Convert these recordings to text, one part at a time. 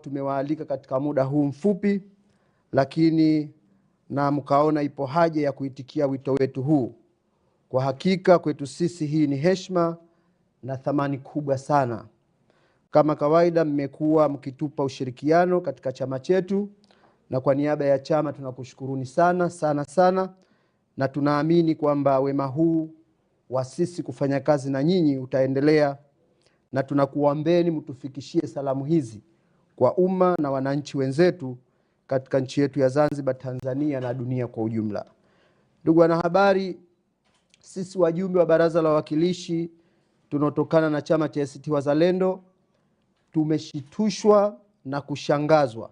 tumewaalika katika muda huu mfupi, lakini na mkaona ipo haja ya kuitikia wito wetu huu. Kwa hakika kwetu sisi hii ni heshima na thamani kubwa sana. Kama kawaida mmekuwa mkitupa ushirikiano katika chama chetu, na kwa niaba ya chama tunakushukuruni sana sana sana, na tunaamini kwamba wema huu wa sisi kufanya kazi na nyinyi utaendelea, na tunakuombeni mtufikishie salamu hizi kwa umma na wananchi wenzetu katika nchi yetu ya Zanzibar, Tanzania na dunia kwa ujumla. Ndugu wanahabari, sisi wajumbe wa Baraza la Wawakilishi tunaotokana na chama cha ACT Wazalendo tumeshitushwa na kushangazwa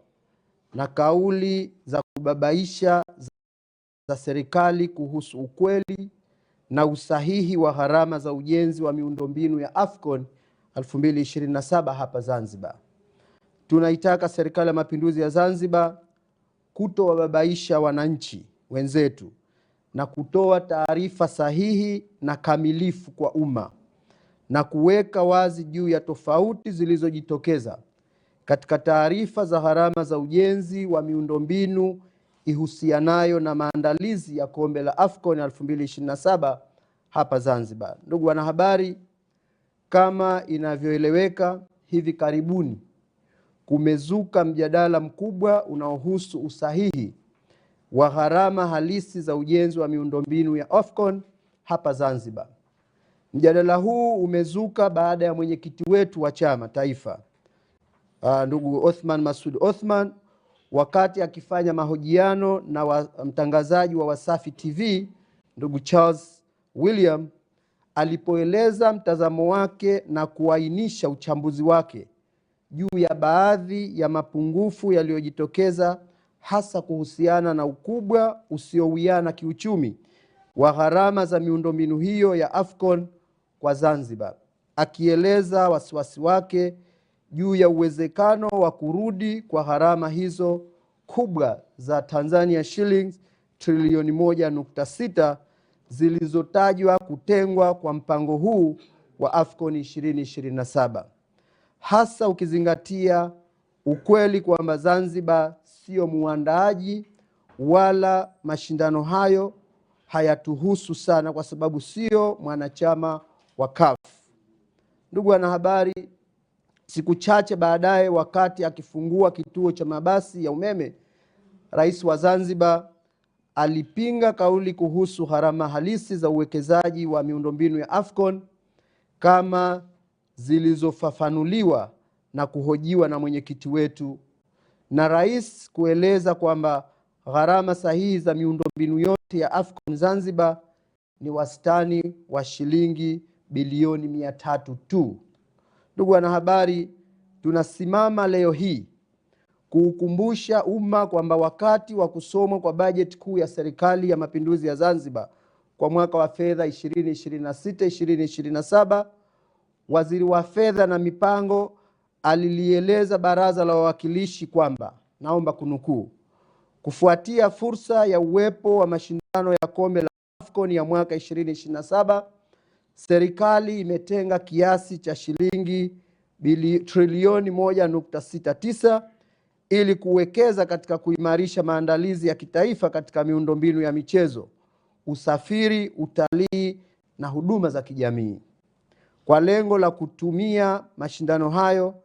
na kauli za kubabaisha za serikali kuhusu ukweli na usahihi wa gharama za ujenzi wa miundombinu ya AFCON 2027 hapa Zanzibar. Tunaitaka Serikali ya Mapinduzi ya Zanzibar kutowababaisha wananchi wenzetu na kutoa taarifa sahihi na kamilifu kwa umma, na kuweka wazi juu ya tofauti zilizojitokeza katika taarifa za gharama za ujenzi wa miundombinu ihusianayo na maandalizi ya kombe la AFCON 2027 hapa Zanzibar. Ndugu wanahabari, kama inavyoeleweka, hivi karibuni kumezuka mjadala mkubwa unaohusu usahihi wa gharama halisi za ujenzi wa miundombinu ya AFCON hapa Zanzibar. Mjadala huu umezuka baada ya mwenyekiti wetu wa chama taifa, ndugu Othman Masoud Othman, wakati akifanya mahojiano na mtangazaji wa Wasafi TV ndugu Charles William, alipoeleza mtazamo wake na kuainisha uchambuzi wake juu ya baadhi ya mapungufu yaliyojitokeza, hasa kuhusiana na ukubwa usiowiana kiuchumi wa gharama za miundombinu hiyo ya AFCON kwa Zanzibar, akieleza wasiwasi wake juu ya uwezekano wa kurudi kwa gharama hizo kubwa za Tanzania shillings trilioni 1.6 zilizotajwa kutengwa kwa mpango huu wa AFCON 2027, hasa ukizingatia ukweli kwamba Zanzibar sio muandaaji wala mashindano hayo hayatuhusu sana kwa sababu sio mwanachama wa CAF. Ndugu wanahabari, siku chache baadaye, wakati akifungua kituo cha mabasi ya umeme, Rais wa Zanzibar alipinga kauli kuhusu gharama halisi za uwekezaji wa miundombinu ya AFCON kama zilizofafanuliwa na kuhojiwa na mwenyekiti wetu, na rais kueleza kwamba gharama sahihi za miundombinu yote ya AFCON Zanzibar ni wastani wa shilingi bilioni 300 tu. Ndugu wanahabari, tunasimama leo hii kuukumbusha umma kwamba wakati wa kusomwa kwa bajeti kuu ya Serikali ya Mapinduzi ya Zanzibar kwa mwaka wa fedha 2026-2027, Waziri wa Fedha na Mipango alilieleza Baraza la Wawakilishi kwamba, naomba kunukuu, kufuatia fursa ya uwepo wa mashindano ya kombe la AFCON ya mwaka 2027, serikali imetenga kiasi cha shilingi trilioni 1.69 ili kuwekeza katika kuimarisha maandalizi ya kitaifa katika miundombinu ya michezo, usafiri, utalii na huduma za kijamii, kwa lengo la kutumia mashindano hayo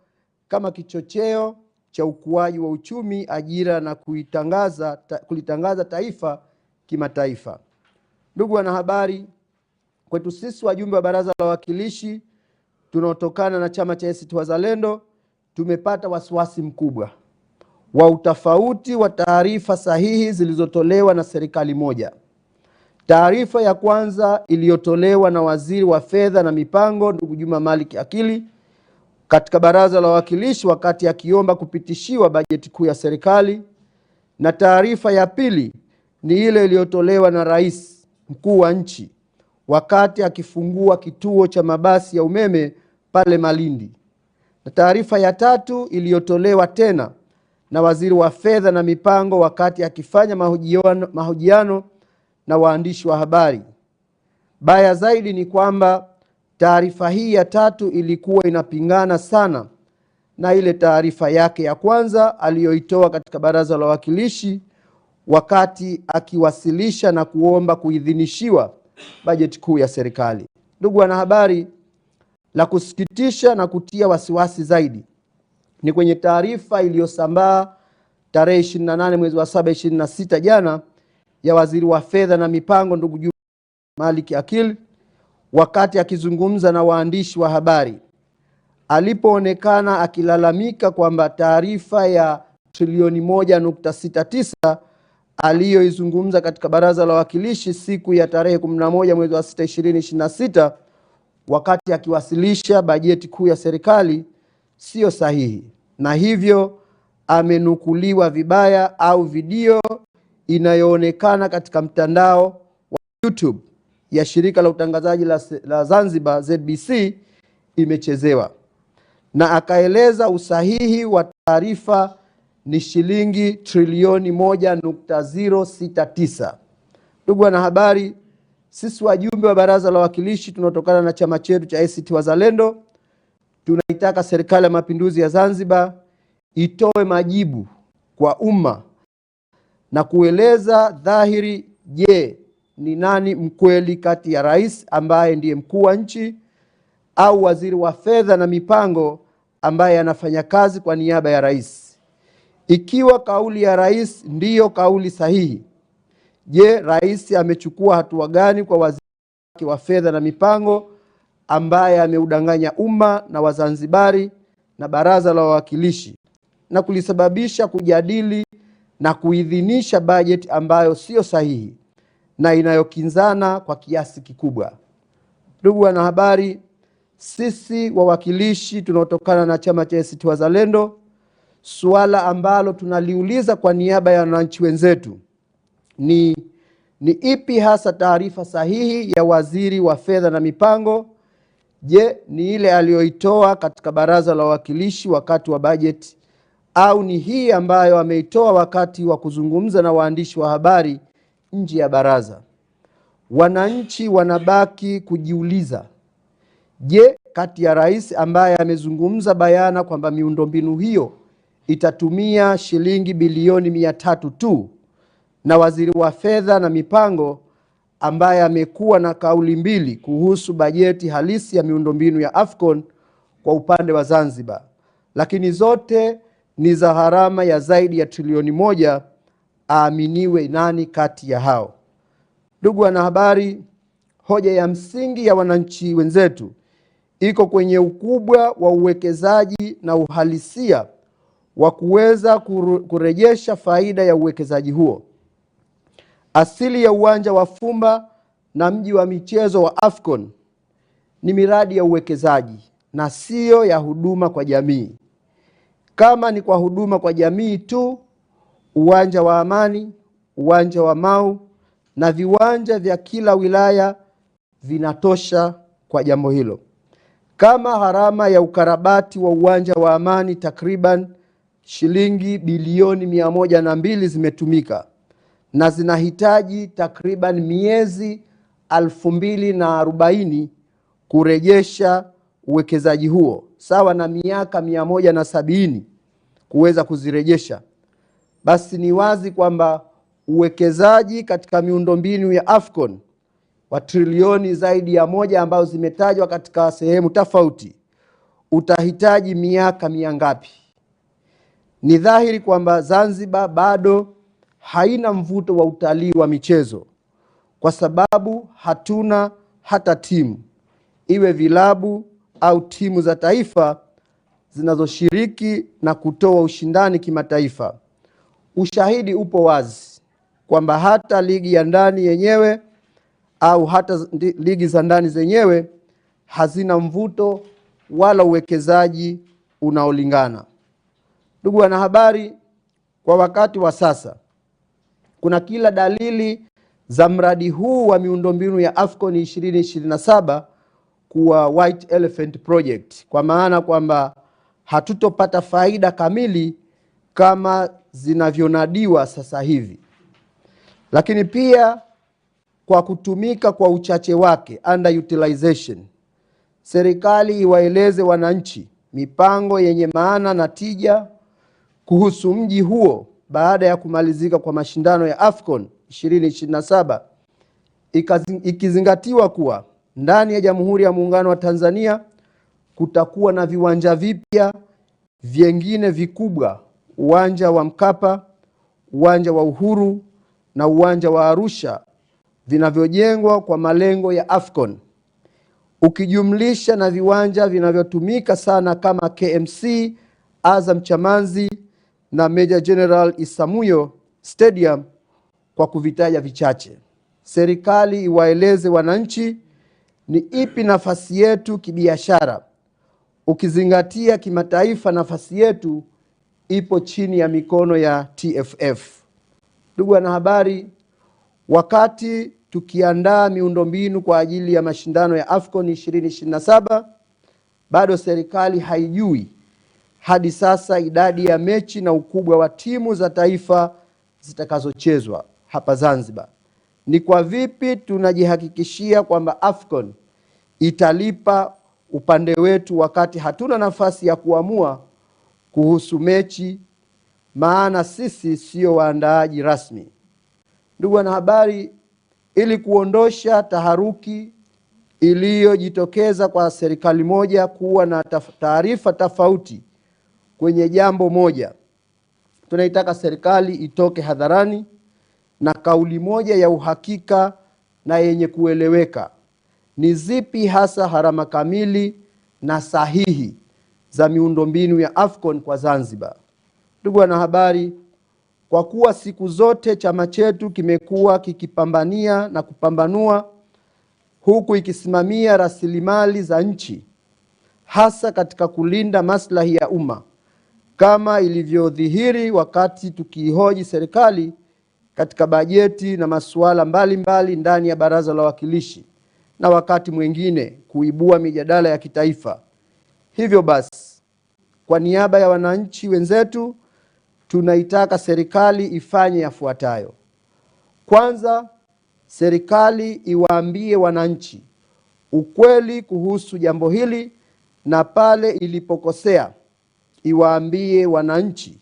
kama kichocheo cha ukuaji wa uchumi, ajira na kulitangaza taifa kimataifa. Ndugu wanahabari, kwetu sisi wajumbe wa Baraza la Wawakilishi tunaotokana na chama cha ACT Wazalendo, tumepata wasiwasi mkubwa wa utofauti wa taarifa sahihi zilizotolewa na serikali moja. Taarifa ya kwanza iliyotolewa na Waziri wa Fedha na Mipango ndugu Juma Malik Akili katika Baraza la Wawakilishi wakati akiomba kupitishiwa bajeti kuu ya serikali, na taarifa ya pili ni ile iliyotolewa na Rais Mkuu wa nchi wakati akifungua kituo cha mabasi ya umeme pale Malindi, na taarifa ya tatu iliyotolewa tena na Waziri wa Fedha na Mipango wakati akifanya mahojiano na waandishi wa habari. Baya zaidi ni kwamba taarifa hii ya tatu ilikuwa inapingana sana na ile taarifa yake ya kwanza aliyoitoa katika Baraza la Wawakilishi wakati akiwasilisha na kuomba kuidhinishiwa bajeti kuu ya serikali. Ndugu wanahabari, la kusikitisha na kutia wasiwasi zaidi ni kwenye taarifa iliyosambaa tarehe 28 mwezi wa 7 2026 jana ya Waziri wa Fedha na Mipango ndugu Juma Malik Akil, wakati akizungumza na waandishi wa habari alipoonekana akilalamika kwamba taarifa ya trilioni 1.69 aliyoizungumza katika Baraza la Wawakilishi siku ya tarehe 11 mwezi wa 6 2026 wakati akiwasilisha bajeti kuu ya serikali sio sahihi, na hivyo amenukuliwa vibaya au video inayoonekana katika mtandao wa YouTube ya shirika la utangazaji la Zanzibar ZBC imechezewa, na akaeleza usahihi wa taarifa ni shilingi trilioni 1.069. Ndugu wanahabari, sisi wajumbe wa Baraza la Wawakilishi tunaotokana na chama chetu cha ACT Wazalendo tunaitaka Serikali ya Mapinduzi ya Zanzibar itoe majibu kwa umma na kueleza dhahiri, je, ni nani mkweli kati ya rais ambaye ndiye mkuu wa nchi au waziri wa fedha na mipango ambaye anafanya kazi kwa niaba ya rais? Ikiwa kauli ya rais ndiyo kauli sahihi, je, rais amechukua hatua gani kwa waziri wa fedha na mipango ambaye ameudanganya umma na Wazanzibari na Baraza la Wawakilishi na kulisababisha kujadili na kuidhinisha bajeti ambayo sio sahihi na inayokinzana kwa kiasi kikubwa? Ndugu wanahabari, sisi wawakilishi tunaotokana na chama cha ACT Wazalendo, suala ambalo tunaliuliza kwa niaba ya wananchi wenzetu ni ipi hasa taarifa sahihi ya waziri wa fedha na mipango? Je, ni ile aliyoitoa katika Baraza la Wawakilishi wakati wa bajeti, au ni hii ambayo ameitoa wakati wa kuzungumza na waandishi wa habari nje ya baraza? Wananchi wanabaki kujiuliza, je, kati ya rais ambaye amezungumza bayana kwamba miundombinu hiyo itatumia shilingi bilioni 300 tu, na waziri wa fedha na mipango ambaye amekuwa na kauli mbili kuhusu bajeti halisi ya miundombinu ya Afcon kwa upande wa Zanzibar, lakini zote ni za gharama ya zaidi ya trilioni 1, aaminiwe nani kati ya hao? Ndugu wanahabari, hoja ya msingi ya wananchi wenzetu iko kwenye ukubwa wa uwekezaji na uhalisia wa kuweza kurejesha faida ya uwekezaji huo. Asili ya uwanja wa Fumba na mji wa michezo wa Afcon ni miradi ya uwekezaji na sio ya huduma kwa jamii. Kama ni kwa huduma kwa jamii tu, uwanja wa Amani, uwanja wa Mau na viwanja vya kila wilaya vinatosha kwa jambo hilo. Kama gharama ya ukarabati wa uwanja wa Amani takriban shilingi bilioni 102 zimetumika na zinahitaji takriban miezi 2040 kurejesha uwekezaji huo, sawa na miaka 170 kuweza kuzirejesha, basi ni wazi kwamba uwekezaji katika miundombinu ya Afcon wa trilioni zaidi ya 1 ambao zimetajwa katika sehemu tofauti utahitaji miaka mingapi? Ni dhahiri kwamba Zanzibar bado haina mvuto wa utalii wa michezo kwa sababu hatuna hata timu, iwe vilabu au timu za taifa zinazoshiriki na kutoa ushindani kimataifa. Ushahidi upo wazi kwamba hata ligi ya ndani yenyewe au hata ligi za ndani zenyewe hazina mvuto wala uwekezaji unaolingana. Ndugu wanahabari, kwa wakati wa sasa kuna kila dalili za mradi huu wa miundombinu ya Afcon 2027 kuwa White Elephant Project, kwa maana kwamba hatutopata faida kamili kama zinavyonadiwa sasa hivi. Lakini pia kwa kutumika kwa uchache wake, underutilization, serikali iwaeleze wananchi mipango yenye maana na tija kuhusu mji huo baada ya kumalizika kwa mashindano ya AFCON 2027, ikizingatiwa kuwa ndani ya Jamhuri ya Muungano wa Tanzania kutakuwa na viwanja vipya vyengine vikubwa: uwanja wa Mkapa, uwanja wa Uhuru na uwanja wa Arusha, vinavyojengwa kwa malengo ya AFCON, ukijumlisha na viwanja vinavyotumika sana kama KMC Azam Chamazi na Meja General Isamuhyo Stadium, kwa kuvitaja vichache. Serikali iwaeleze wananchi ni ipi nafasi yetu kibiashara, ukizingatia kimataifa nafasi yetu ipo chini ya mikono ya TFF. Ndugu wanahabari, wakati tukiandaa miundombinu kwa ajili ya mashindano ya AFCON 2027, bado serikali haijui hadi sasa idadi ya mechi na ukubwa wa timu za taifa zitakazochezwa hapa Zanzibar. Ni kwa vipi tunajihakikishia kwamba AFCON italipa upande wetu wakati hatuna nafasi ya kuamua kuhusu mechi, maana sisi sio waandaaji rasmi? Ndugu wanahabari, ili kuondosha taharuki iliyojitokeza kwa serikali moja kuwa na taarifa tofauti kwenye jambo moja, tunaitaka serikali itoke hadharani na kauli moja ya uhakika na yenye kueleweka. Ni zipi hasa gharama kamili na sahihi za miundombinu ya AFCON kwa Zanzibar? Ndugu wanahabari, kwa kuwa siku zote chama chetu kimekuwa kikipambania na kupambanua huku ikisimamia rasilimali za nchi, hasa katika kulinda maslahi ya umma, kama ilivyodhihiri wakati tukihoji serikali katika bajeti na masuala mbalimbali ndani ya Baraza la Wawakilishi, na wakati mwingine kuibua mijadala ya kitaifa. Hivyo basi, kwa niaba ya wananchi wenzetu, tunaitaka serikali ifanye yafuatayo. Kwanza, serikali iwaambie wananchi ukweli kuhusu jambo hili, na pale ilipokosea iwaambie wananchi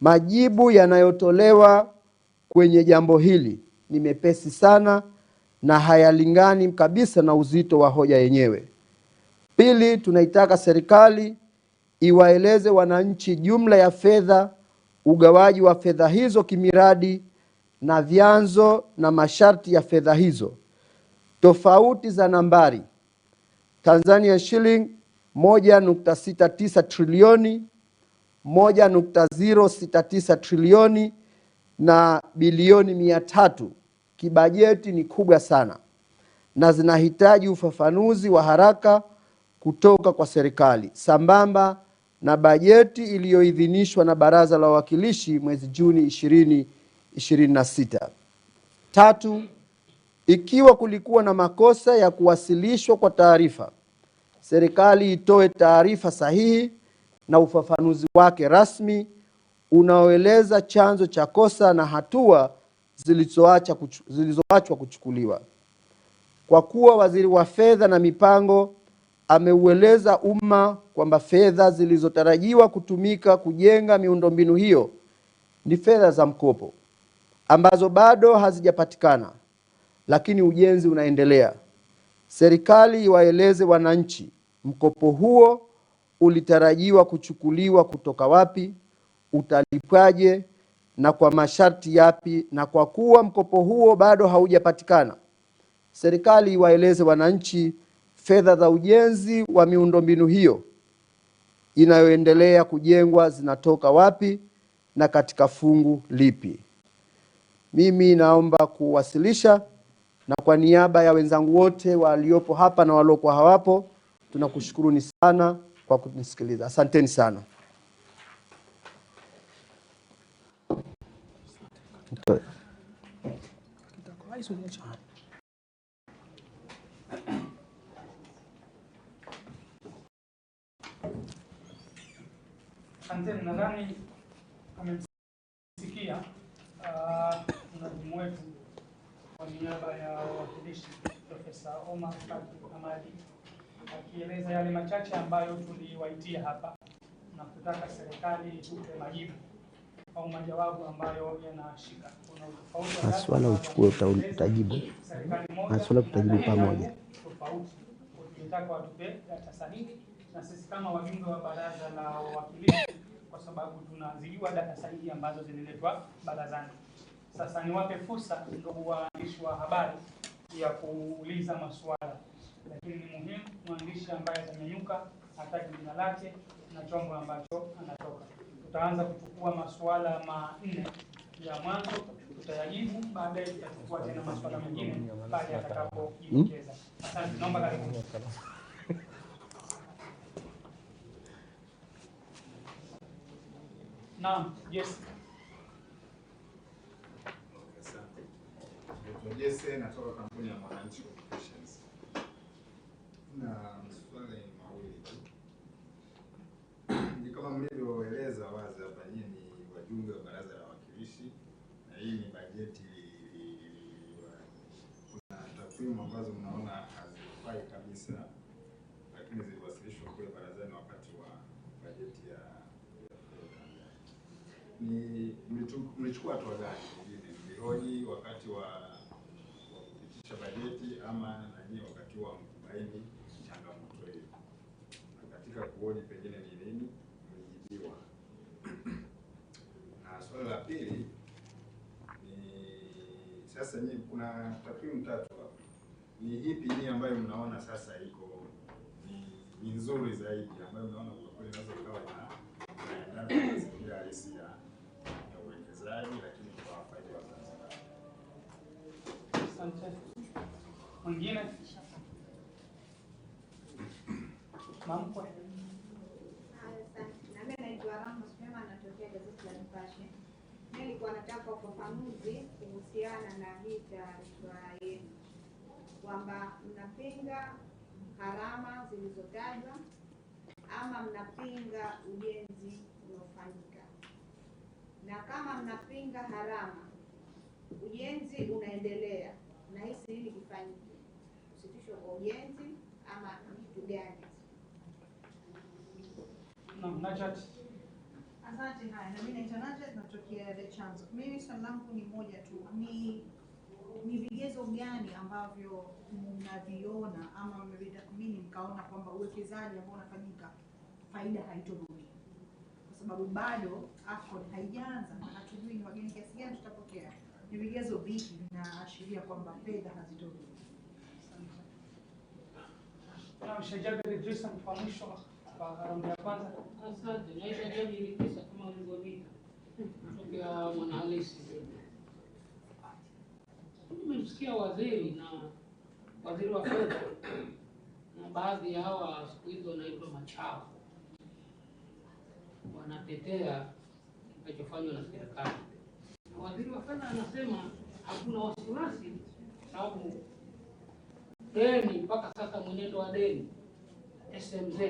majibu yanayotolewa kwenye jambo hili ni mepesi sana na hayalingani kabisa na uzito wa hoja yenyewe. Pili, tunaitaka serikali iwaeleze wananchi jumla ya fedha, ugawaji wa fedha hizo kimiradi na vyanzo na masharti ya fedha hizo. Tofauti za nambari: Tanzania shilling 1.69 trilioni, 1.069 trilioni na bilioni 300 kibajeti ni kubwa sana na zinahitaji ufafanuzi wa haraka kutoka kwa serikali, sambamba na bajeti iliyoidhinishwa na Baraza la Wawakilishi mwezi Juni 2026. Tatu, ikiwa kulikuwa na makosa ya kuwasilishwa kwa taarifa, serikali itoe taarifa sahihi na ufafanuzi wake rasmi unaoeleza chanzo cha kosa na hatua zilizoachwa kuchukuliwa. Kwa kuwa Waziri wa Fedha na Mipango ameueleza umma kwamba fedha zilizotarajiwa kutumika kujenga miundombinu hiyo ni fedha za mkopo ambazo bado hazijapatikana, lakini ujenzi unaendelea, serikali iwaeleze wananchi mkopo huo ulitarajiwa kuchukuliwa kutoka wapi, utalipwaje na kwa masharti yapi, na kwa kuwa mkopo huo bado haujapatikana, serikali iwaeleze wananchi fedha za ujenzi wa miundombinu hiyo inayoendelea kujengwa zinatoka wapi na katika fungu lipi. Mimi naomba kuwasilisha, na kwa niaba ya wenzangu wote waliopo hapa na waliokuwa hawapo, tunakushukuruni sana kwa kunisikiliza. Asanteni sana. Asanteni, nadhani amemsikia mnadhimu wetu kwa niaba ya wawakilishi Profesa Omar Hamadi akieleza yale machache ambayo tuliwaitia hapa na kutaka serikali itupe majibu au majawabu ambayo yanashika. Kuna utofauti wa maswala uchukue utajibu. Maswala tutajibu pamoja. Tofauti. Tunataka watupe data sahihi na sisi kama wajumbe wa baraza la wawakilishi, kwa sababu tunazijua data sahihi ambazo zililetwa barazani. Sasa niwape fursa ndugu waandishi wa habari ya kuuliza maswala, lakini ni muhimu mwandishi ambaye atanyanyuka ataje jina lake na chombo ambacho anatoka. Tutaanza kuchukua maswala manne ya mwanzo, tutayajibu, baadaye tutachukua tena maswala mengine pale atakapojitokeza. Asante, naomba karibu. Naam, yes. Jesse natoka kampuni ya Mwananchi Communications. Na maswali mawili tu. Ni kama mlivyoeleza wazi hapa, nyinyi ni wajumbe wa baraza la wawakilishi na hii ni bajeti. Kuna takwimu ambazo mnaona hazifai kabisa, lakini ziliwasilishwa kule barazani wakati wa bajeti ya mlichukua hatua gani? Mlihoji wakati wa kupitisha bajeti ama nanyi wakati wa kubaini changamoto hiyo? Na katika kuhoji pengine ni nini mlijibiwa? Na swali la pili ni sasa, nyinyi kuna takwimu tatu hapa, ni ipi hii ambayo mnaona sasa iko ni nzuri zaidi, ambayo mnaona kwa kweli inaweza kuwa inaendana na mazingira halisi ya uwekezaji lakini kwa faida ya Tanzania? Asante. Mwingine? Mamko. Na mimi naitwa Ramos Mema, natokea gazeti la Nipashe. Mimi nilikuwa nataka ufafanuzi kuhusiana na hii taarifa yenu kwamba mnapinga gharama zilizotajwa ama mnapinga ujenzi unaofanyika. Na kama mnapinga gharama, ujenzi unaendelea, na hisi hili kifanyike, usitishwe kwa ujenzi ama kitu gani? Najat. Asante. Haya, na mimi naitwa Najat, natokea The Chanzo. Mimi swali langu ni moja tu, ni vigezo gani ambavyo mnaviona ama mmevitathmini mkaona kwamba uwekezaji ambao unafanyika faida haitorudi? Kwa sababu bado AFCON haijaanza na hatujui ni wageni kiasi gani tutapokea. Ni vigezo vipi vinaashiria kwamba fedha hazitorudi? Mshajabu Idrisa, mfahamisho kwa raundi ya kwanza. Asante. Naitwa Jaji Idrisa kama ulivyoniita, kutoka Mwanahalisi. Nimemsikia waziri wa fedha na baadhi ya hawa siku hizo wanaitwa machafu wanatetea kinachofanywa na serikali. Waziri wa fedha anasema hakuna wasiwasi sababu deni mpaka sasa, mwenendo wa deni SMZ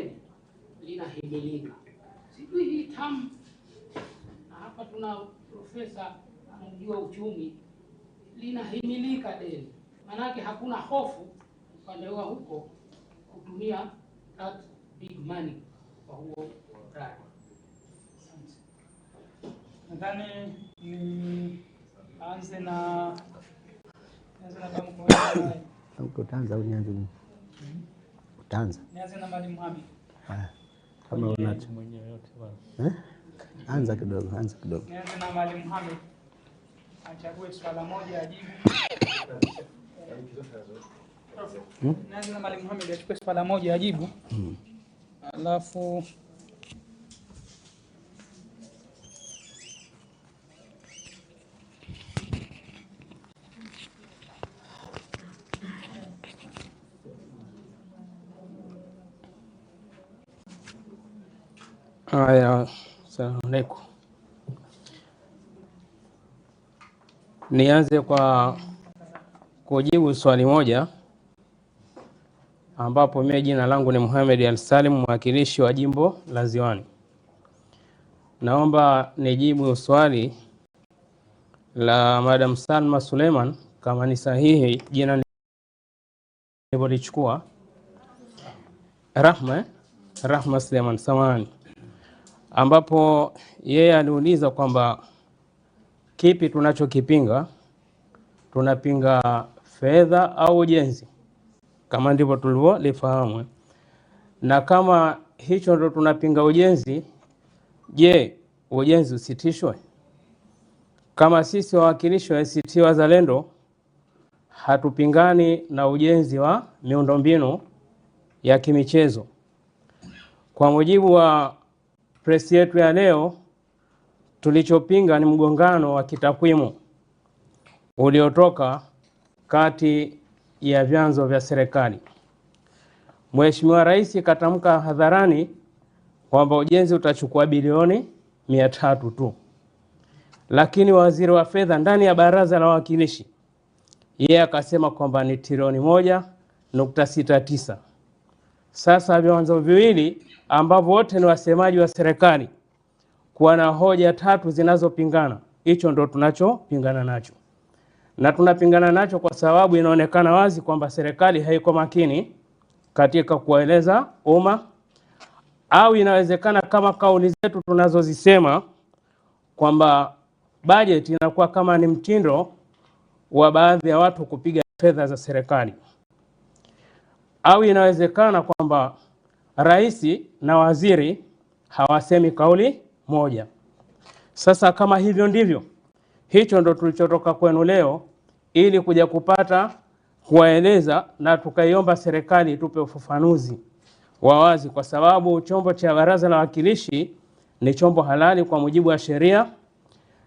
linahimilika. Sijui hii tamu, na hapa tuna profesa anajua uchumi, linahimilika deni. Manake hakuna hofu upande wa huko kutumia that big money kwa huo mradi. Nadhani ni anze na utaanza au nianze mimi? Utaanza. Nianze na Mwalimu Mohamed. Kama unacho mwenyewe yote bwana. Anza kidogo. Nianze na Mwalimu Mohamed. Achague swala moja ajibu. Nianze na Mwalimu Mohamed achukue swala moja ajibu. Alafu haya, salamu alaykum. Nianze kwa kujibu swali moja, ambapo mimi jina langu ni Mohamed Al-Salim, mwakilishi wa jimbo la Ziwani. Naomba nijibu swali la Madam Salma Suleiman kama ni sahihi jina nilichukua. Rahma Suleiman Samani, ambapo yeye aliuliza kwamba kipi tunachokipinga, tunapinga fedha au ujenzi, kama ndivyo tulivyolifahamu. Na kama hicho ndo tunapinga ujenzi, je, ujenzi usitishwe? Kama sisi wawakilishi wa ACT Wazalendo hatupingani na ujenzi wa miundombinu ya kimichezo. Kwa mujibu wa press yetu ya leo, tulichopinga ni mgongano wa kitakwimu uliotoka kati ya vyanzo vya serikali. Mheshimiwa Rais katamka hadharani kwamba ujenzi utachukua bilioni 300 tu. Lakini waziri wa fedha ndani ya baraza la wawakilishi yeye akasema kwamba ni trilioni 1.69. Sasa vyanzo viwili ambavyo wote ni wasemaji wa serikali kuwa na hoja tatu zinazopingana, hicho ndo tunachopingana nacho. Na tunapingana nacho kwa sababu inaonekana wazi kwamba serikali haiko makini katika kueleza umma, au inawezekana kama kauli zetu tunazozisema kwamba budget inakuwa kama ni mtindo wa baadhi ya watu kupiga fedha za serikali, au inawezekana kwamba rais na waziri hawasemi kauli moja. Sasa kama hivyo ndivyo, hicho ndo tulichotoka kwenu leo ili kuja kupata kuwaeleza, na tukaiomba serikali tupe ufafanuzi wa wazi, kwa sababu chombo cha baraza la wawakilishi ni chombo halali kwa mujibu wa sheria,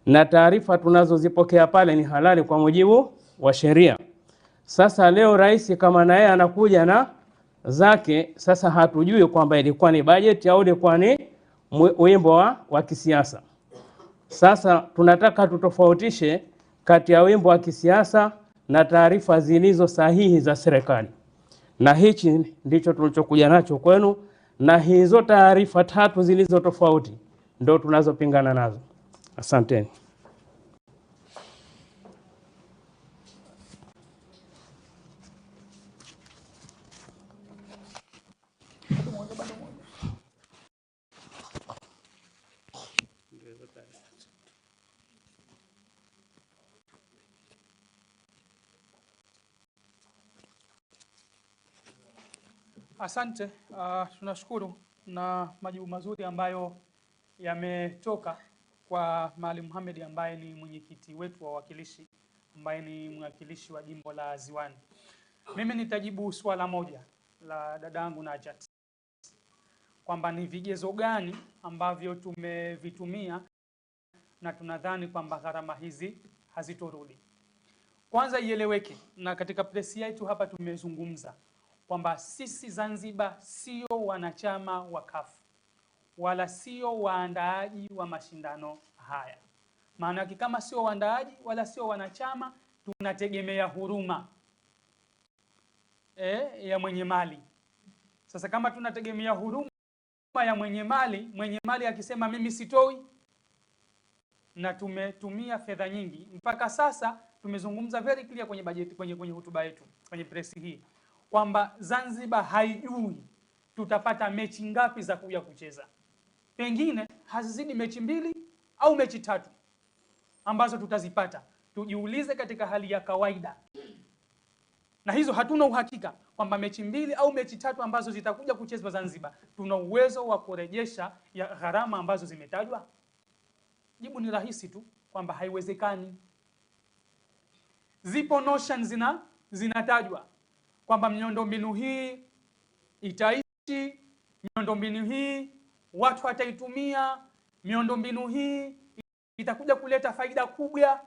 na taarifa tunazozipokea pale ni halali kwa mujibu wa sheria. Sasa leo rais kama naye anakuja na zake, sasa hatujui kwamba ilikuwa ni budget au ilikuwa ni wimbo wa kisiasa. Sasa tunataka tutofautishe kati ya wimbo wa kisiasa na taarifa zilizo sahihi za serikali, na hichi ndicho tulichokuja nacho kwenu, na hizo taarifa tatu zilizo tofauti ndo tunazopingana nazo. Asanteni. Asante, tunashukuru na majibu mazuri ambayo yametoka kwa Maalim Mohamed ambaye ni mwenyekiti wetu wa wawakilishi, ambaye ni mwakilishi wa jimbo la Ziwani. Mimi nitajibu swala moja la dadangu Najat kwamba ni vigezo gani ambavyo tumevitumia na tunadhani kwamba gharama hizi hazitorudi. Kwanza ieleweke, na katika press yetu hapa tumezungumza kwamba sisi Zanzibar sio wanachama wa CAF wala sio waandaaji wa mashindano haya. Maana yake kama sio waandaaji wala sio wanachama, tunategemea huruma ya mwenye mali. Sasa kama tunategemea huruma ya mwenye mali akisema mimi sitoi, na tumetumia fedha nyingi mpaka sasa, tumezungumza very clear kwenye budget, kwenye hotuba yetu kwenye press hii kwamba Zanzibar haijui tutapata mechi ngapi za kuja kucheza. Pengine hazizidi mechi 2 au mechi 3 ambazo tutazipata. Tujiulize katika hali ya kawaida, na hizo hatuna uhakika kwamba mechi 2 au mechi 3 ambazo zitakuja kuchezwa Zanzibar tuna uwezo wa kurejesha ya gharama ambazo zimetajwa. Jibu ni rahisi tu kwamba haiwezekani. Zipo notions zinatajwa kwamba miundombinu hii itaishi, miundombinu hii watu wataitumia, miundombinu hii itakuja kuleta faida kubwa.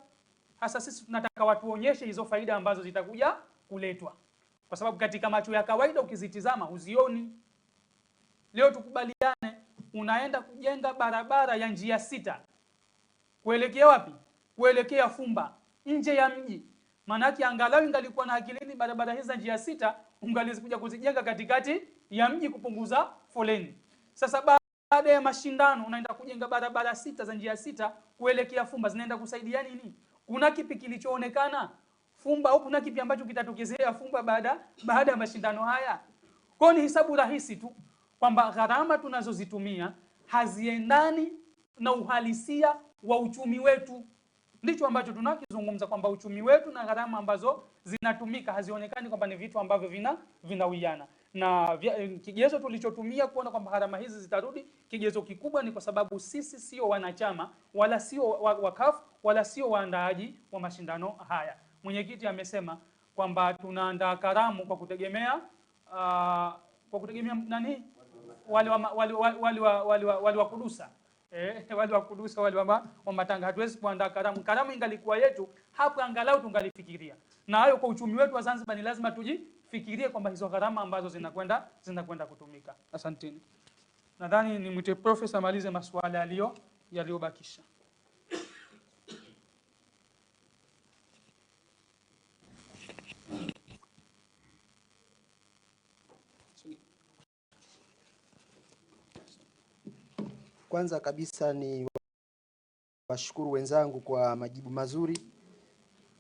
Hasa sisi tunataka watu waonyeshe hizo faida ambazo zitakuja kuletwa, kwa sababu katika macho ya kawaida ukizitizama huzioni. Leo tukubaliane, unaenda kujenga barabara ya njia 6 kuelekea wapi? Kuelekea Fumba, nje ya mji. Maanake angalau ingalikuwa na akilini barabara hizi za njia 6 ungalikuja kuzijenga katikati ya mji kupunguza foleni. Sasa baada ya mashindano unaenda kujenga barabara 6 za njia 6 kuelekea Fumba, zinaenda kusaidia nini? Kuna kipi kilichoonekana Fumba au kuna kipi ambacho kitatokezea Fumba baada ya mashindano haya? Kwa ni hisabu rahisi tu kwamba gharama tunazozitumia haziendani na uhalisia wa uchumi wetu. Ndicho ambacho tunakizungumza, kwamba uchumi wetu na gharama ambazo zinatumika hazionekani kwamba ni vitu ambavyo vinawiana. Na kigezo tulichotumia kuona kwamba gharama hizi zitarudi, kigezo kikubwa ni kwa sababu sisi sio wanachama wala sio wa CAF wala sio waandaaji wa mashindano haya. Mwenyekiti amesema kwamba tunaandaa karamu kwa kutegemea nani, wale wa kudusa wale wa kudusa, wale wa matanga. Hatuwezi kuandaa karamu ingalikuwa yetu hapo angalau tungalifikiria. Na hayo kwa uchumi wetu wa Zanzibar ni lazima tujifikirie kwamba hizo gharama ambazo zinakwenda kutumika. Asanteni. Nadhani nimwite profesa malize masuala yaliyobakisha. Kwanza kabisa ni washukuru wenzangu kwa majibu mazuri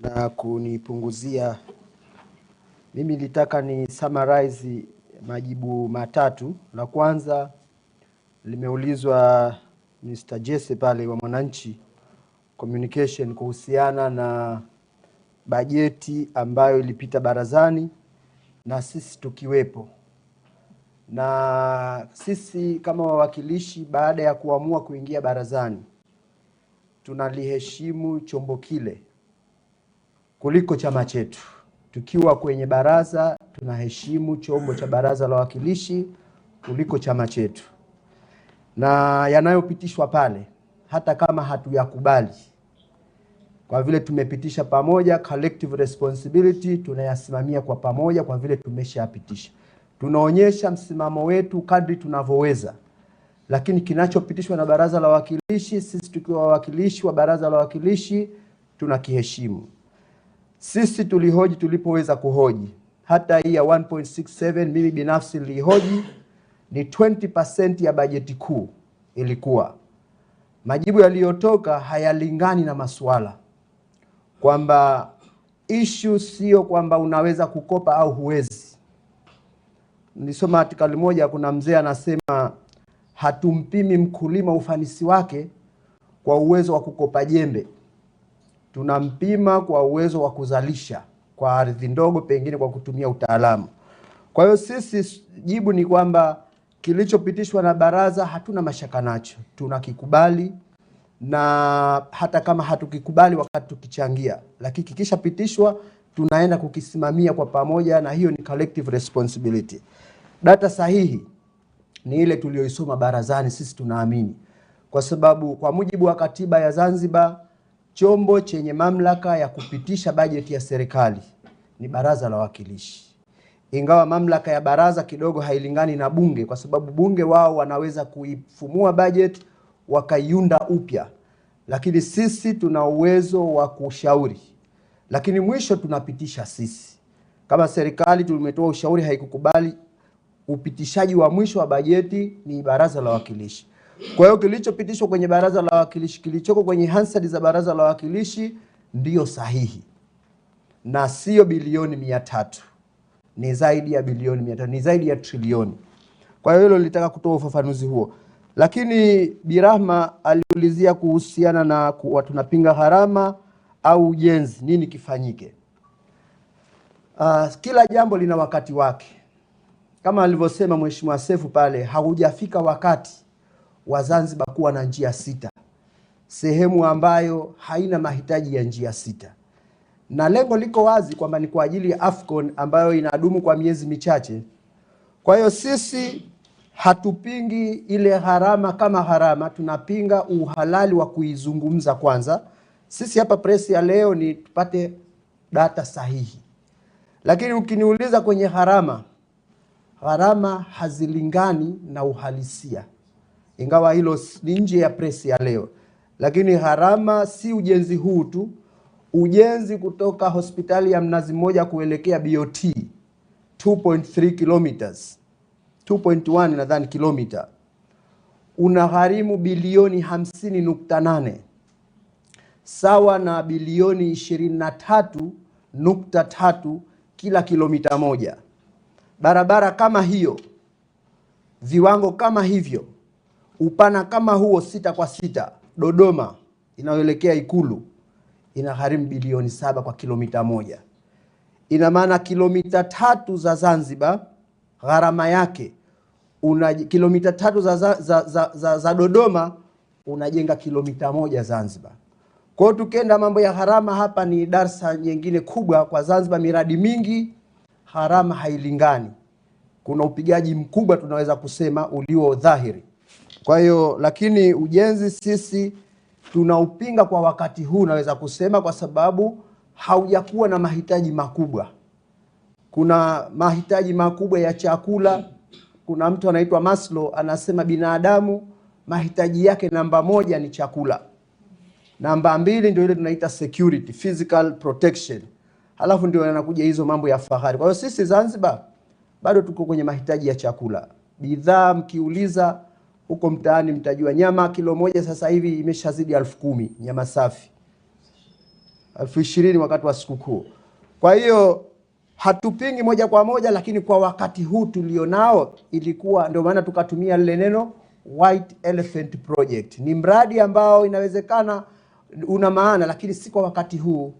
na kunipunguzia. Mimi nilitaka ni summarize majibu matatu. La kwanza limeulizwa Mr. Jesse pale wa Mwananchi Communication kuhusiana na bajeti ambayo ilipita barazani na sisi tukiwepo. Na sisi kama wawakilishi, baada ya kuamua kuingia barazani, tunaliheshimu chombo kile kuliko chama chetu. Tukiwa kwenye baraza, tunaheshimu chombo cha Baraza la Wawakilishi kuliko chama chetu. Na yanayopitishwa pale, hata kama hatuyakubali, kwa vile tumepitisha pamoja, collective responsibility, tunayasimamia kwa pamoja kwa vile tumeshapitisha. Tunaonyesha msimamo wetu kadri tunavyoweza. Lakini kinachopitishwa na Baraza la Wawakilishi, sisi tukiwa wawakilishi wa Baraza la Wawakilishi tunakiheshimu. Sisi tulihoji tulipoweza kuhoji. Hata hii ya 1.67 mimi binafsi nilihoji, ni 20% ya bajeti kuu ilikuwa. Majibu yaliyotoka hayalingani na masuala. Kwamba issue sio kwamba unaweza kukopa au huwezi. Nilisoma article moja, kuna mzee anasema hatumpimi mkulima ufanisi wake kwa uwezo wa kukopa jembe. Tunampima kwa uwezo wa kuzalisha kwa ardhi ndogo, pengine kwa kutumia utaalamu. Kwa hiyo sisi jibu ni kwamba kilichopitishwa na baraza hatuna mashaka nacho. Tunakikubali, na hata kama hatukikubali wakati tukichangia, lakini kikishapitishwa tunaenda kukisimamia kwa pamoja, na hiyo ni collective responsibility. Data sahihi ni ile tuliyoisoma barazani, sisi tunaamini. Kwa sababu kwa mujibu wa katiba ya Zanzibar, chombo chenye mamlaka ya kupitisha bajeti ya serikali ni Baraza la Wawakilishi. Ingawa mamlaka ya baraza kidogo hailingani na bunge, kwa sababu bunge wao wanaweza kuifumua bajeti wakaiunda upya. Lakini sisi tuna uwezo wa kushauri. Lakini mwisho tunapitisha sisi. Kama serikali tumetoa ushauri haikukubali, upitishaji wa mwisho wa bajeti ni Baraza la Wawakilishi. Kwa hiyo kilichopitishwa kwenye Baraza la Wawakilishi, kilichoko kwenye Hansard za Baraza la Wawakilishi ndiyo sahihi. Na sio bilioni 300. Ni zaidi ya bilioni 300, ni zaidi ya trilioni. Kwa hiyo hilo nilitaka kutoa ufafanuzi huo. Lakini Birahma aliulizia kuhusiana na tunapinga gharama au ujenzi, nini kifanyike? Kila jambo lina wakati wake. Kama alivyosema Mheshimiwa Sefu pale, haujafika wakati wa Zanzibar kuwa na njia 6. Sehemu ambayo haina mahitaji ya njia 6. Na lengo liko wazi kwamba ni kwa ajili ya AFCON ambayo inadumu kwa miezi michache. Kwa hiyo sisi hatupingi ile gharama kama gharama, tunapinga uhalali wa kuizungumza kwanza. Sisi hapa press ya leo ni tupate data sahihi. Lakini ukiniuliza kwenye gharama hazilingani na uhalisia. Ingawa hilo ni nje ya press ya leo. Lakini gharama si ujenzi huu tu. Ujenzi kutoka hospitali ya Mnazi Mmoja kuelekea BOT 2.3 kilometers, 2.1 nadhani kilomita, unagharimu bilioni 50.8, sawa na bilioni 23.3 kila kilomita moja. barabara kama hiyo, viwango kama hivyo, upana kama huo 6x6, Dodoma inayoelekea Ikulu inagharimu bilioni 7 kwa kilomita moja. Ina maana kilomita 3 za Zanzibar gharama yake kilomita 3 za Dodoma unajenga kilomita 1 Zanzibar. Kwa hiyo tukienda mambo ya gharama, hapa ni darsa nyingine kubwa kwa Zanzibar. Miradi mingi gharama hailingani, kuna upigaji mkubwa tunaweza kusema ulio dhahiri. Kwa hiyo lakini ujenzi sisi tunaupinga kwa wakati huu, naweza kusema kwa sababu haujakuwa na mahitaji makubwa. Kuna mahitaji makubwa ya chakula. Kuna mtu anaitwa Maslow anasema binadamu mahitaji yake namba 1 ni chakula, namba 2 ndio ile tunaita security, physical protection, halafu ndio yanakuja hizo mambo ya fahari. Kwa hiyo sisi Zanzibar bado tuko kwenye mahitaji ya chakula. Bidhaa mkiuliza huko mtaani mtajua nyama kilo moja sasa hivi imeshazidi 10,000, nyama safi 20,000 wakati wa sikukuu. Kwa hiyo hatupingi moja kwa moja, lakini kwa wakati huu tulionao ilikuwa ndio maana tukatumia lile neno White Elephant Project. Ni mradi ambao inawezekana una maana, lakini si kwa wakati huu.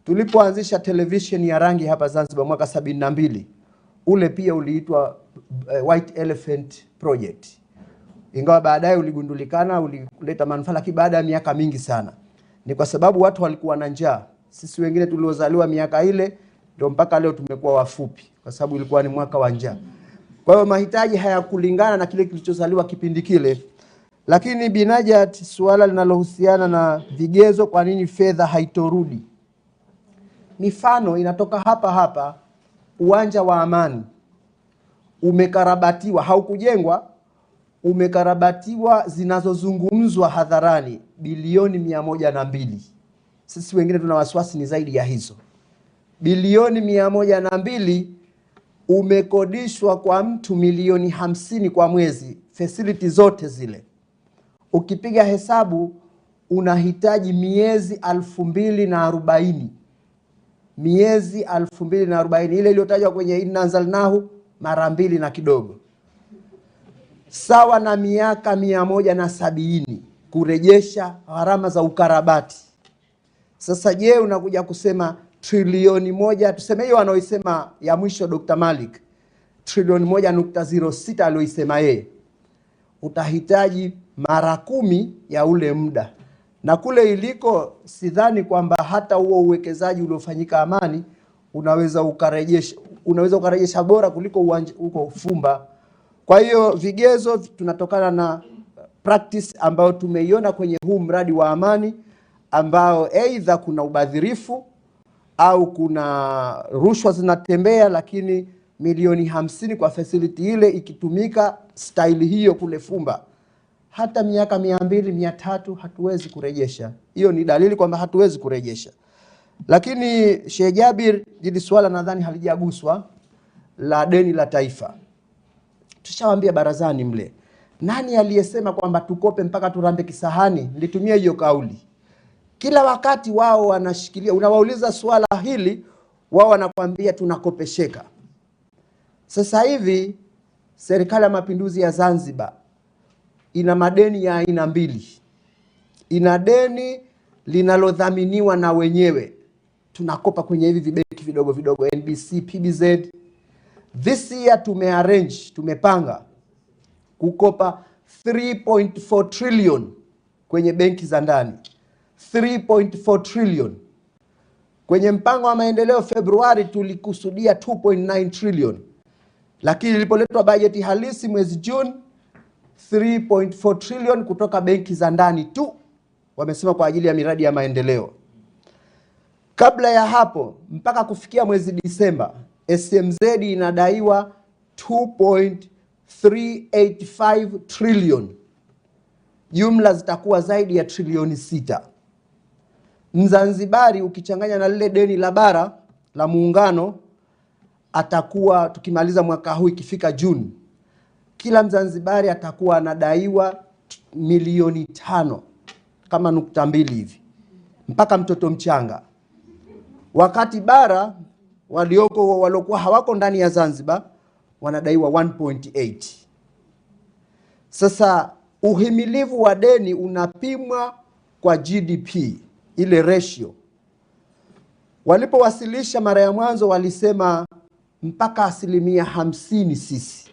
Tulipoanzisha television ya rangi hapa Zanzibar mwaka 72, ule pia uliitwa White Elephant Project, ingawa baadaye uligundulikana ulileta manufaa, lakini baada ya miaka mingi sana. Ni kwa sababu watu walikuwa na njaa. Sisi wengine tuliozaliwa miaka ile ndio mpaka leo tumekuwa wafupi, kwa sababu ilikuwa ni mwaka wa njaa. Kwa hiyo mahitaji hayakulingana na kile kilichozaliwa kipindi kile. Lakini Binajat, suala linalohusiana na vigezo, kwa nini fedha haitorudi, mifano inatoka hapa. Uwanja wa Amani umekarabatiwa, haukujengwa, umekarabatiwa, zinazozungumzwa hadharani bilioni 102. Sisi wengine tuna wasiwasi ni zaidi ya hizo bilioni 102. Umekodishwa kwa mtu milioni 50 kwa mwezi, facility zote zile. Ukipiga hesabu unahitaji miezi 2040, miezi 2040, ile iliyotajwa kwenye Inna Anzalnahu mara 2 na kidogo, sawa na miaka 170 kurejesha gharama za ukarabati. Sasa je, unakuja kusema trilioni 1, tuseme hiyo anaoisema ya mwisho Dr. Malik, trilioni 1.06 alioisema yeye, utahitaji mara 10 ya ule muda. Na kule iliko sidhani kwamba hata huo uwekezaji uliofanyika Amani unaweza ukarejesha bora kuliko uwanja huko Fumba. Kwa hiyo vigezo tunatokana na practice ambayo tumeiona kwenye huu mradi wa Amani, ambao aidha kuna ubadhirifu au kuna rushwa zinatembea, lakini milioni 50 kwa facility ile ikitumika style hiyo kule Fumba, hata miaka 200 300 hatuwezi kurejesha. Hiyo ni dalili kwamba hatuwezi kurejesha. Lakini Sheikh Jabir, hili swala nadhani halijaguswa la deni la taifa. Tushawaambia barazani mle, nani aliyesema kwamba tukope mpaka turambe kisahani? Nilitumia hiyo kauli. Kila wakati wao wanashikilia, unawauliza swala hili wao wanakuambia tunakopesheka. Sasa hivi Serikali ya Mapinduzi ya Zanzibar ina madeni ya aina 2. Ina deni linalodhaminiwa na wenyewe, tunakopa kwenye hivi vibenki vidogo vidogo, NBC, PBZ. This year tumepanga kukopa 3.4 trillion kwenye benki za ndani, 3.4 trillion. Kwenye mpango wa maendeleo Februari tulikusudia 2.9 trillion, lakini ilipoletwa bajeti halisi mwezi June, 3.4 trillion kutoka benki za ndani tu wamesema kwa ajili ya miradi ya maendeleo. Kabla ya hapo mpaka kufikia mwezi Disemba, SMZ inadaiwa 2.385 trillion. Jumla zitakuwa zaidi ya trilioni 6. Mzanzibari ukichanganya na lile deni la bara la muungano, atakuwa tukimaliza mwaka huu ikifika Juni, kila Mzanzibari atakuwa anadaiwa milioni 5 kama nukta 2 hivi mpaka mtoto mchanga. Wakati bara waliokuwa hawako ndani ya Zanzibar wanadaiwa 1.8. Sasa uhimilivu wa deni unapimwa kwa GDP, ile ratio. Walipowasilisha mara ya mwanzo walisema mpaka 50% sisi.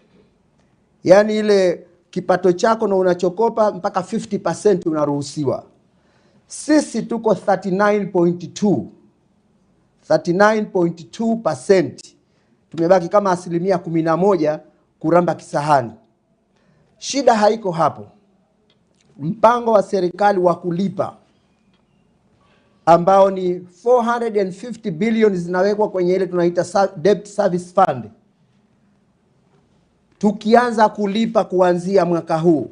Yaani ile kipato chako na unachokopa mpaka 50% unaruhusiwa. Sisi tuko 39.2. 39.2%. Tumebaki kama 11% kuramba kisahani. Shida haiko hapo. Mpango wa serikali wa kulipa ambao ni 450 billion zinawekwa kwenye ile tunaita debt service fund. Tukianza kulipa kuanzia mwaka huu,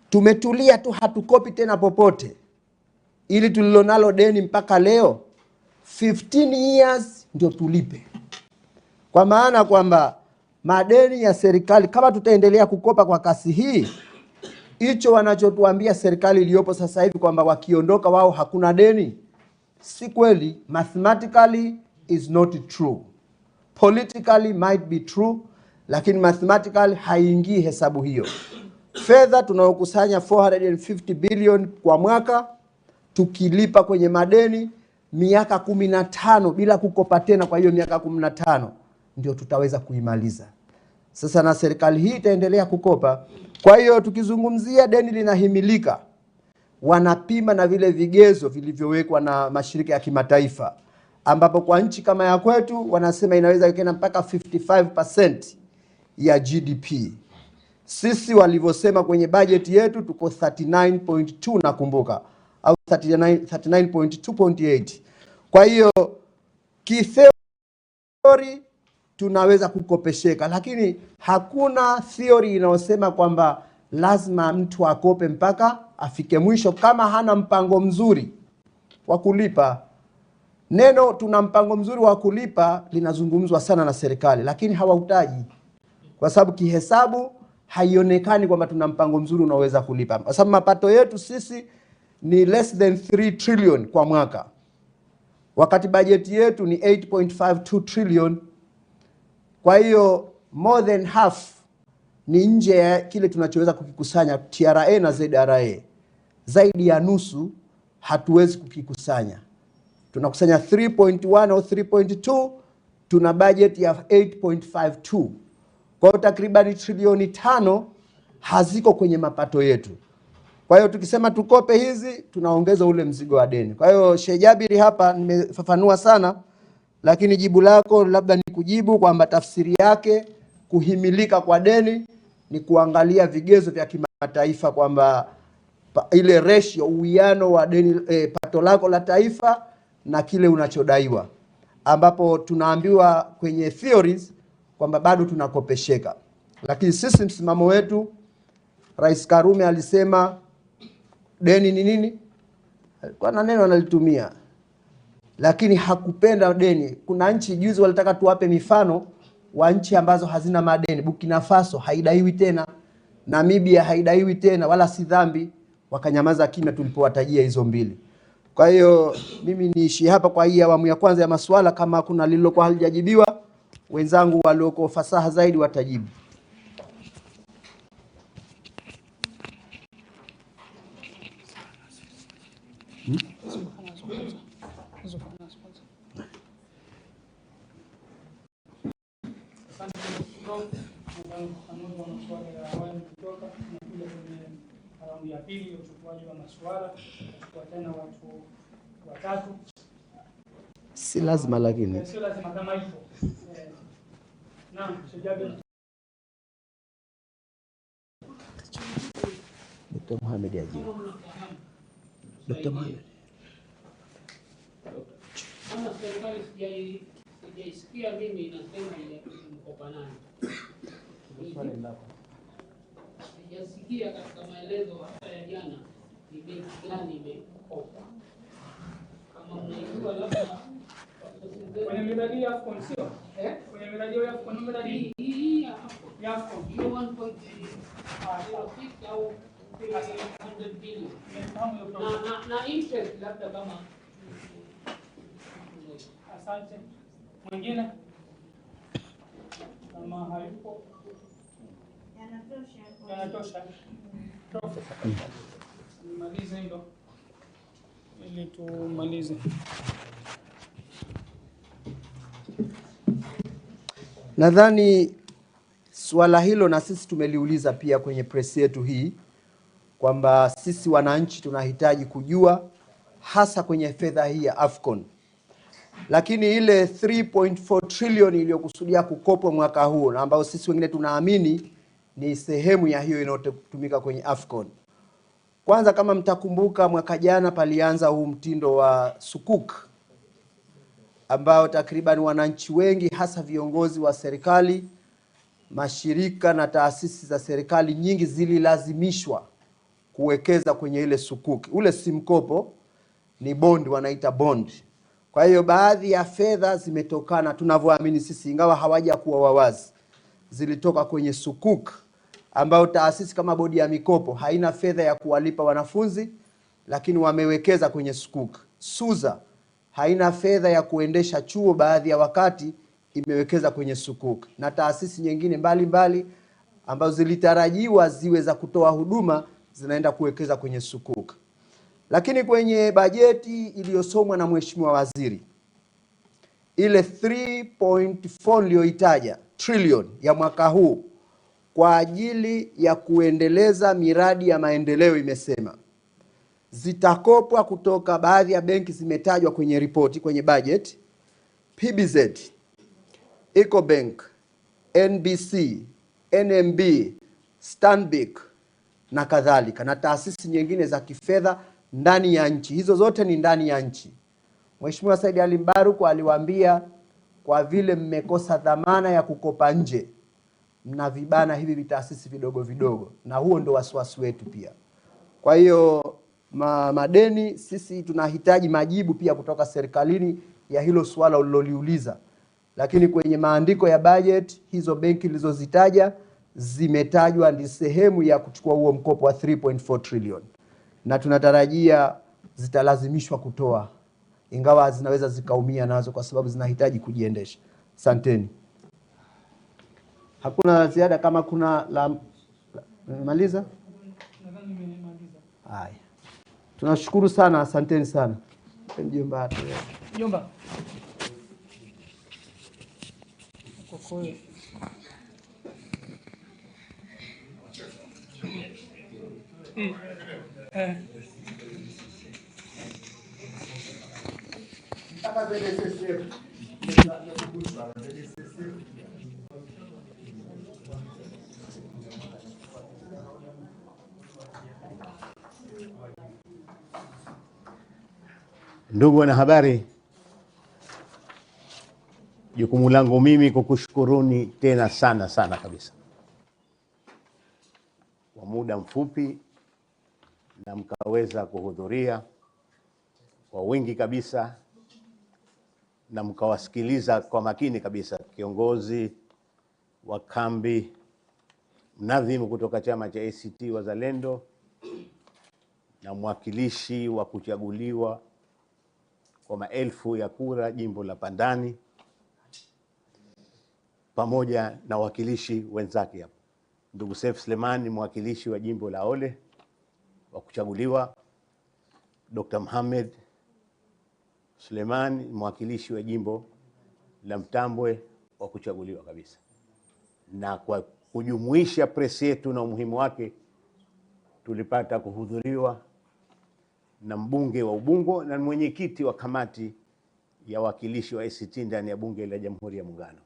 tumetulia tu, hatukopi tena popote, ili tulilonalo deni mpaka leo 15 years ndio tulipe. Kwa maana kwamba madeni ya serikali kama tutaendelea kukopa kwa kasi hii, hicho wanachotuambia serikali iliyopo sasa hivi kwamba wakiondoka wao hakuna deni, si kweli. Mathematically is not true. Politically might be true, lakini mathematically haingii hesabu hiyo. Fedha tunayokusanya 450 billion kwa mwaka, tukilipa kwenye madeni miaka 15 bila kukopa tena, kwa hiyo miaka 15 ndio tutaweza kuimaliza. Sasa na serikali hii itaendelea kukopa. Kwa hiyo tukizungumzia deni linahimilika, wanapima na vile vigezo vilivyowekwa na mashirika ya kimataifa, ambapo kwa nchi kama ya kwetu wanasema inaweza ikenda mpaka 55% ya GDP. Sisi walivyosema kwenye bajeti yetu tuko 39.2 nakumbuka, au 39.2.8. Kwa hiyo kitheory tunaweza kukopesheka, lakini hakuna theory inayosema kwamba lazima mtu akope mpaka afike mwisho kama hana mpango mzuri wa kulipa. Neno tuna mpango mzuri wa kulipa linazungumzwa sana na serikali, lakini hawautaji, kwa sababu kihesabu haionekani kwamba tuna mpango mzuri unaoweza kulipa. Kwa sababu mapato yetu sisi ni less than 3 trillion kwa mwaka, wakati bajeti yetu ni 8.52 trillion. Kwa hiyo more than half ni nje ya kile tunachoweza kukikusanya TRA na ZRA. Zaidi ya nusu hatuwezi kukikusanya. Tunakusanya 3.1 au 3.2, tuna budget ya 8.52. Kwa hiyo takriban trilioni 5 haziko kwenye mapato yetu. Kwa hiyo tukisema tukope hizi, tunaongeza ule mzigo wa deni. Kwa hiyo Sheikh Jabiri, hapa nimefafanua sana, lakini jibu lako labda ni kujibu kwamba tafsiri yake kuhimilika kwa deni ni kuangalia vigezo vya kimataifa, kwamba ile ratio, uwiano wa deni, pato lako la taifa na kile unachodaiwa, ambapo tunaambiwa kwenye theories kwamba bado tunakopesheka. Lakini sisi msimamo wetu, Rais Karume alisema deni ni nini? Alikuwa na neno analitumia, lakini hakupenda deni. Kuna nchi juzi walitaka tuwape mifano wa nchi ambazo hazina madeni. Burkina Faso haidaiwi tena, Namibia haidaiwi tena, wala si dhambi, wakanyamaza kimya tulipowatajia hizo mbili. Kwa hiyo mimi niishi hapa kwa hii awamu ya kwanza ya maswala. Kama kuna lililokuwa halijajibiwa, wenzangu walioko fasaha zaidi watajibu. Ya pili, uchukuaji wa masuala kwa tena watu watatu, si lazima, lakini sio lazima kama hivyo. Naam, Sheikh Dr. Mohamed ajibu. Dr. Mohamed, kama serikali sijaisikia mimi inasema ile mkopa nani, sijasikia katika maelezo hata ya jana ni benki gani imekopa. Kama mnaijua labda kwenye miradi ya AFCON, sio? Kwenye miradi ya AFCON, miradi hii ya AFCON hiyo 1.06 au 100 billion na interest labda kama. Asante. Mwingine? Kama hayupo Yanatosha. yanatosha. Nimalize hilo ili tumalize. Nadhani swala hilo na sisi tumeliuliza pia kwenye press yetu hii, kwamba sisi wananchi tunahitaji kujua hasa kwenye fedha hii ya Afcon. Lakini ile 3.4 trillion iliyokusudia kukopwa mwaka huu na ambao sisi wengine tunaamini ni sehemu ya hiyo inayotumika kwenye Afcon. Kwanza, kama mtakumbuka, mwaka jana palianza huu mtindo wa sukuk ambao takriban wananchi wengi hasa viongozi wa serikali, mashirika na taasisi za serikali nyingi zililazimishwa kuwekeza kwenye ile sukuk. Ule si mkopo, ni bond, wanaita bond. Kwa hiyo baadhi ya fedha zimetokana, tunavyoamini sisi, ingawa hawaja kuwa wawazi, zilitoka kwenye sukuk ambao taasisi kama bodi ya mikopo haina fedha ya kuwalipa wanafunzi, lakini wamewekeza kwenye sukuk. SUZA haina fedha ya kuendesha chuo, baadhi ya wakati imewekeza kwenye sukuk, na taasisi nyingine mbalimbali ambazo zilitarajiwa ziwe za kutoa huduma zinaenda kuwekeza kwenye sukuk. Lakini kwenye bajeti iliyosomwa na Mheshimiwa Waziri, ile 3.4 iliyoitaja trillion ya mwaka huu kwa ajili ya kuendeleza miradi ya maendeleo, imesema zitakopwa kutoka baadhi ya benki zimetajwa kwenye ripoti, kwenye budget: PBZ, Ecobank, NBC, NMB, Stanbic na kadhalika, na taasisi nyingine za kifedha ndani ya nchi. Hizo zote ni ndani ya nchi. Mheshimiwa Said Ali Mbaruku aliwaambia, kwa vile mmekosa dhamana ya kukopa nje, mnavibana hivi vitaasisi vidogo vidogo, na huo ndo wasiwasi wetu pia. Kwa hiyo madeni, sisi tunahitaji majibu pia kutoka serikalini ya hilo swala uliloliuliza. Lakini kwenye maandiko ya budget, hizo benki nilizozitaja zimetajwa ni sehemu ya kuchukua huo mkopo wa 3.4 trillion, na tunatarajia zitalazimishwa kutoa, ingawa zinaweza zikaumia nazo kwa sababu zinahitaji kujiendesha. Asanteni. Hakuna ziada. Kama kuna la maliza. Nadhani nimemaliza. Haya. Tunashukuru sana, asanteni sana. Mjomba. Mjomba. Kwa kweli. Ndugu wanahabari, jukumu langu mimi kukushukuruni tena sana sana kabisa kwa muda mfupi, na mkaweza kuhudhuria kwa wingi kabisa, na mkawasikiliza kwa makini kabisa kiongozi wa kambi, mnadhimu kutoka chama cha ACT Wazalendo na mwakilishi wa kuchaguliwa kwa maelfu ya kura jimbo la Pandani, pamoja na wakilishi wenzake hapo. Ndugu Seif Sleman ni mwakilishi wa jimbo la Ole wa kuchaguliwa, Dr. Mohamed Suleiman mwakilishi wa jimbo la Mtambwe wa kuchaguliwa kabisa. Na kwa kujumuisha press yetu na umuhimu wake, tulipata kuhudhuriwa na mbunge wa Ubungo na mwenyekiti wa kamati ya wakilishi wa ACT ndani ya bunge la Jamhuri ya Muungano.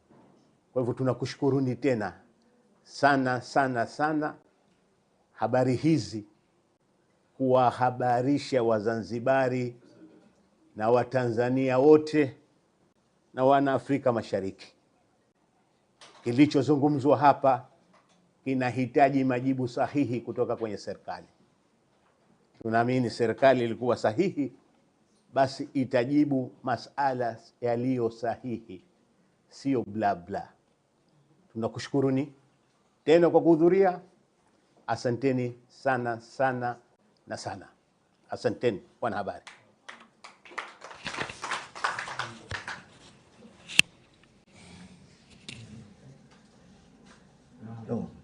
Kwa hivyo tunakushukuruni tena sana sana sana. Habari hizi kuwahabarisha Wazanzibari na Watanzania wote na wana Afrika Mashariki, kilichozungumzwa hapa kinahitaji majibu sahihi kutoka kwenye serikali. Tunaamini serikali ilikuwa sahihi, basi itajibu masala yaliyo sahihi, sio bla bla. Tunakushukuruni tena kwa kuhudhuria. Asanteni sana sana na sana. Asanteni wanahabari. No.